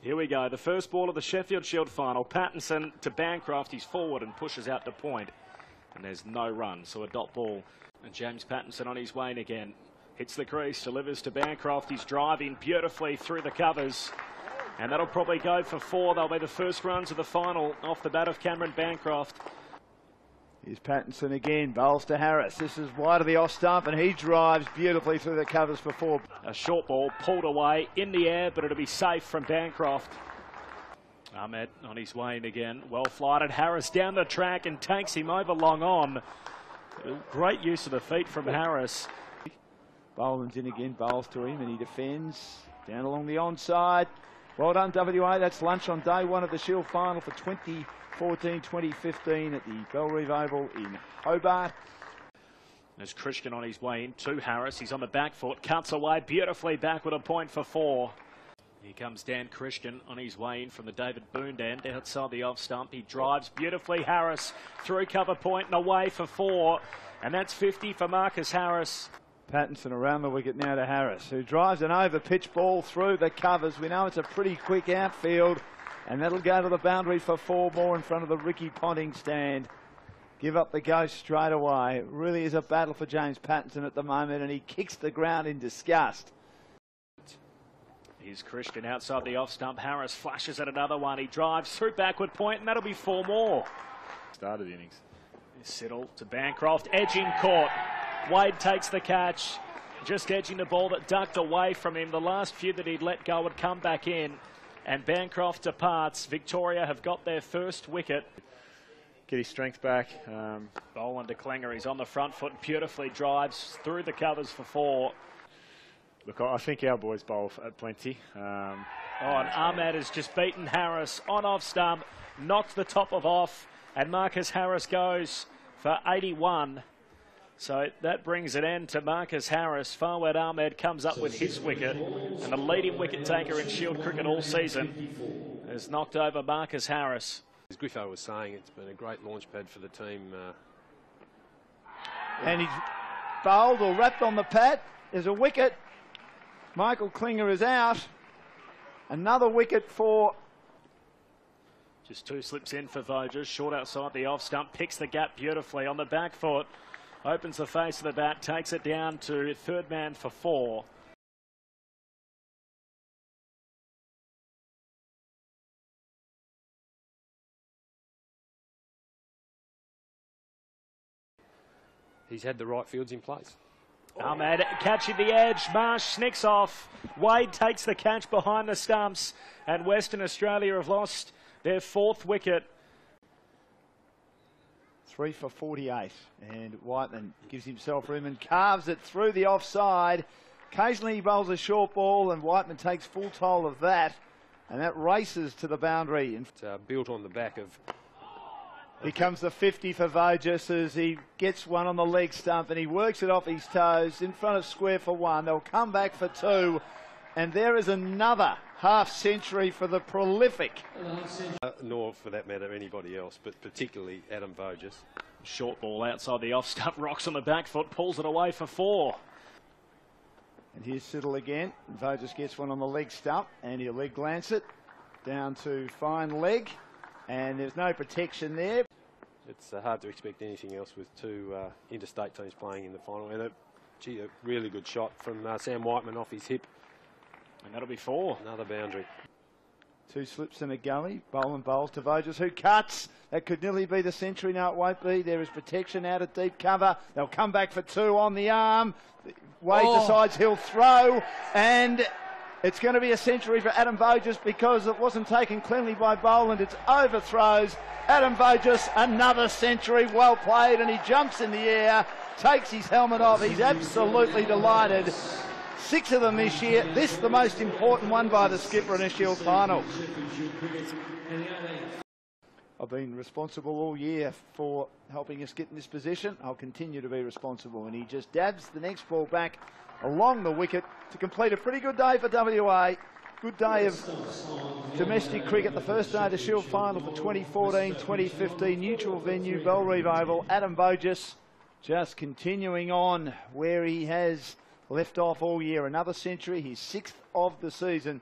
Here we go, the first ball of the Sheffield Shield final. Pattinson to Bancroft, he's forward and pushes out to point. And there's no run, so a dot ball. And James Pattinson on his wane again. Hits the crease, delivers to Bancroft. He's driving beautifully through the covers. And that'll probably go for 4. They'll be the first runs of the final off the bat of Cameron Bancroft. Here's Pattinson again, bowls to Harris. This is wide of the off stump and he drives beautifully through the covers for 4. A short ball pulled away in the air, but it'll be safe from Bancroft. Ahmed on his wane again, well flighted. Harris down the track and takes him over long on. Great use of the feet from Harris. Boland's in again, bowls to him and he defends. Down along the onside. Well done, WA. That's lunch on day 1 of the Shield final for 2014-2015 at the Bellerive Oval in Hobart. There's Christian on his way in to Harris. He's on the back foot, cuts away beautifully back with a point for 4. Here comes Dan Christian on his way in from the David Boone end outside the off stump. He drives beautifully. Harris through cover point and away for 4. And that's 50 for Marcus Harris. Pattinson around the wicket now to Harris, who drives an over pitch ball through the covers. We know it's a pretty quick outfield, and that'll go to the boundary for 4 more in front of the Ricky Ponting stand. Give up the ghost straight away. It really is a battle for James Pattinson at the moment, and he kicks the ground in disgust. Here's Christian outside the off stump. Harris flashes at another one. He drives through backward point, and that'll be 4 more. Started the innings. Siddle to Bancroft, edging caught. Wade takes the catch, just edging the ball that ducked away from him. The last few that he'd let go would come back in, and Bancroft departs. Victoria have got their first wicket. Get his strength back. Boland to Klinger, he's on the front foot, beautifully drives through the covers for 4. Look, I think our boys bowl at plenty. And Ahmed has just beaten Harris on off stump, knocked the top of off, and Marcus Harris goes for 81. So that brings an end to Marcus Harris. Fawad Ahmed comes up with his wicket, and the leading wicket taker in Shield cricket all season has knocked over Marcus Harris. As Griffo was saying, it's been a great launch pad for the team. And he's bowled or wrapped on the pad. There's a wicket. Michael Klinger is out. Another wicket for... Just 2 slips in for Voges. Short outside the off stump, picks the gap beautifully on the back foot. Opens the face of the bat, takes it down to third man for 4. He's had the right fields in place. Ahmed catching the edge. Marsh snicks off. Wade takes the catch behind the stumps, and Western Australia have lost their 4th wicket. 3 for 48, and Whiteman gives himself room and carves it through the offside. Occasionally he bowls a short ball, and Whiteman takes full toll of that, and that races to the boundary. And built on the back of... Here comes the 50 for Voges as he gets one on the leg stump, and he works it off his toes in front of square for 1. They'll come back for 2, and there is another half century for the prolific. Nor for that matter anybody else, but particularly Adam Voges. Short ball outside the off stump, rocks on the back foot, pulls it away for 4. And here's Siddle again. Voges gets one on the leg stump, and he'll leg glance it down to fine leg, and there's no protection there. It's hard to expect anything else with 2 interstate teams playing in the final, and a really good shot from Sam Whiteman off his hip. And that'll be 4. Another boundary. 2 slips in a gully. Boland bowls to Voges, who cuts. That could nearly be the century. No, it won't be. There is protection out at deep cover. They'll come back for 2 on the arm. Wade decides he'll throw, and it's going to be a century for Adam Voges because it wasn't taken cleanly by Boland. It's overthrows. Adam Voges, another century. Well played, and he jumps in the air, takes his helmet off. He's absolutely delighted. 6 of them this year. This the most important one by the skipper in a Shield final. I've been responsible all year for helping us get in this position. I'll continue to be responsible. And he just dabs the next ball back along the wicket to complete a pretty good day for WA. Good day of domestic cricket. The first day of the Shield final for 2014-2015. Neutral venue, Bellerive Oval. Adam Voges just continuing on where he has left off all year. Another century, his 6th of the season.